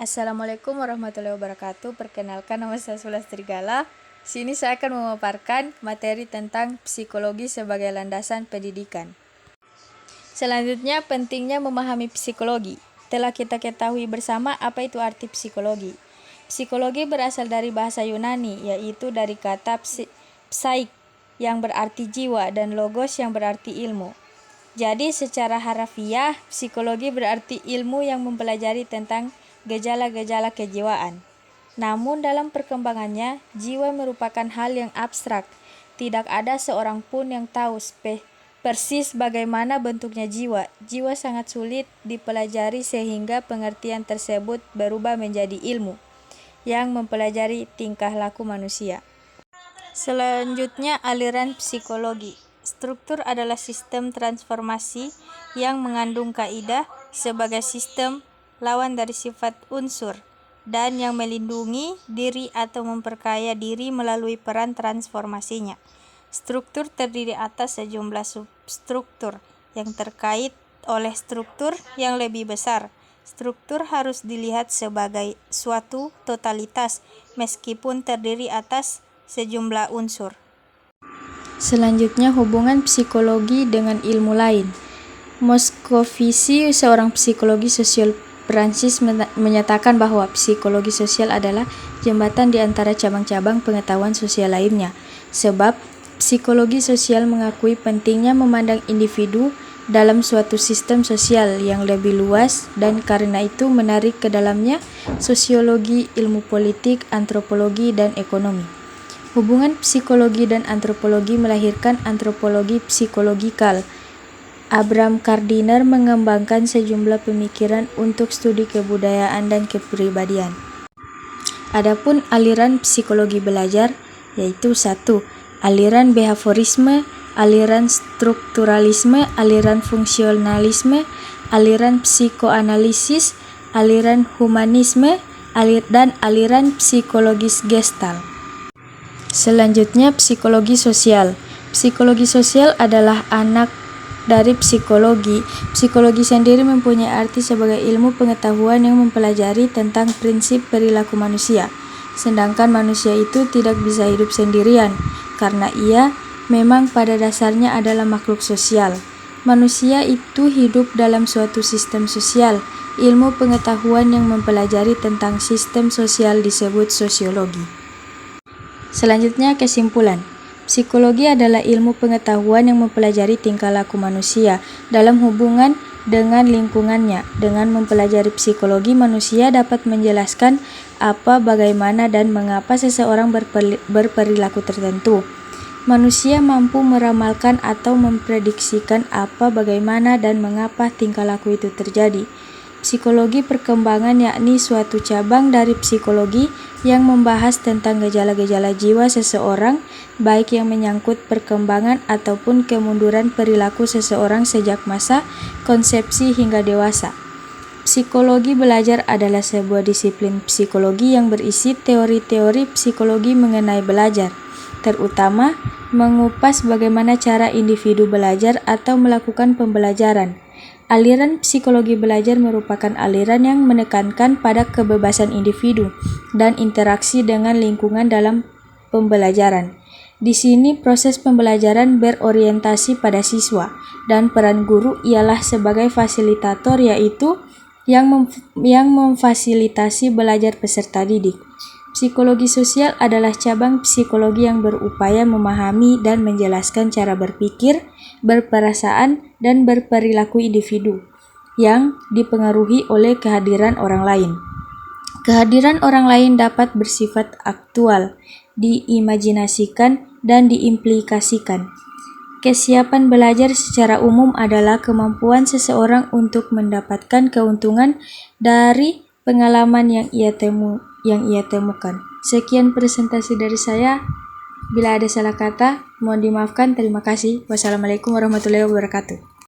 Assalamualaikum warahmatullahi wabarakatuh. Perkenalkan, nama saya Sulastri Gala. Sini saya akan memaparkan materi tentang psikologi sebagai landasan pendidikan. Selanjutnya, pentingnya memahami psikologi. Telah kita ketahui bersama apa itu arti psikologi. Psikologi berasal dari bahasa Yunani, yaitu dari kata psaik yang berarti jiwa dan logos yang berarti ilmu. Jadi secara harafiah, psikologi berarti ilmu yang mempelajari tentang gejala-gejala kejiwaan. Namun dalam perkembangannya, jiwa merupakan hal yang abstrak. Tidak ada seorang pun yang tahu persis bagaimana bentuknya jiwa. Jiwa sangat sulit dipelajari sehingga pengertian tersebut berubah menjadi ilmu yang mempelajari tingkah laku manusia. Selanjutnya, aliran psikologi. Struktur adalah sistem transformasi yang mengandung kaidah sebagai sistem lawan dari sifat unsur dan yang melindungi diri atau memperkaya diri melalui peran transformasinya. Struktur terdiri atas sejumlah substruktur yang terkait oleh struktur yang lebih besar. Struktur harus dilihat sebagai suatu totalitas meskipun terdiri atas sejumlah unsur. Selanjutnya, hubungan psikologi dengan ilmu lain. Moscovici, seorang psikologi sosial Prancis, menyatakan bahwa psikologi sosial adalah jembatan di antara cabang-cabang pengetahuan sosial lainnya, sebab psikologi sosial mengakui pentingnya memandang individu dalam suatu sistem sosial yang lebih luas dan karena itu menarik ke dalamnya sosiologi, ilmu politik, antropologi, dan ekonomi. Hubungan psikologi dan antropologi melahirkan antropologi psikologikal. Abraham Gardner mengembangkan sejumlah pemikiran untuk studi kebudayaan dan kepribadian. Adapun aliran psikologi belajar yaitu 1. Aliran behaviorisme, aliran strukturalisme, aliran fungsionalisme, aliran psikoanalisis, aliran humanisme, dan aliran psikologis Gestalt. Selanjutnya, psikologi sosial. Psikologi sosial adalah anak dari psikologi. Psikologi sendiri mempunyai arti sebagai ilmu pengetahuan yang mempelajari tentang prinsip perilaku manusia. Sedangkan manusia itu tidak bisa hidup sendirian, karena ia memang pada dasarnya adalah makhluk sosial. Manusia itu hidup dalam suatu sistem sosial. Ilmu pengetahuan yang mempelajari tentang sistem sosial disebut sosiologi. Selanjutnya, kesimpulan. Psikologi adalah ilmu pengetahuan yang mempelajari tingkah laku manusia dalam hubungan dengan lingkungannya. Dengan mempelajari psikologi, manusia dapat menjelaskan apa, bagaimana, dan mengapa seseorang berperilaku tertentu. Manusia mampu meramalkan atau memprediksikan apa, bagaimana, dan mengapa tingkah laku itu terjadi. Psikologi perkembangan yakni suatu cabang dari psikologi yang membahas tentang gejala-gejala jiwa seseorang, baik yang menyangkut perkembangan ataupun kemunduran perilaku seseorang sejak masa konsepsi hingga dewasa. Psikologi belajar adalah sebuah disiplin psikologi yang berisi teori-teori psikologi mengenai belajar, terutama mengupas bagaimana cara individu belajar atau melakukan pembelajaran. Aliran psikologi belajar merupakan aliran yang menekankan pada kebebasan individu dan interaksi dengan lingkungan dalam pembelajaran. Di sini proses pembelajaran berorientasi pada siswa dan peran guru ialah sebagai fasilitator, yaitu yang memfasilitasi belajar peserta didik. Psikologi sosial adalah cabang psikologi yang berupaya memahami dan menjelaskan cara berpikir, berperasaan, dan berperilaku individu yang dipengaruhi oleh kehadiran orang lain. Kehadiran orang lain dapat bersifat aktual, diimajinasikan, dan diimplikasikan. Kesiapan belajar secara umum adalah kemampuan seseorang untuk mendapatkan keuntungan dari pengalaman yang ia temukan. Sekian presentasi dari saya. Bila ada salah kata, mohon dimaafkan. Terima kasih. Wassalamualaikum warahmatullahi wabarakatuh.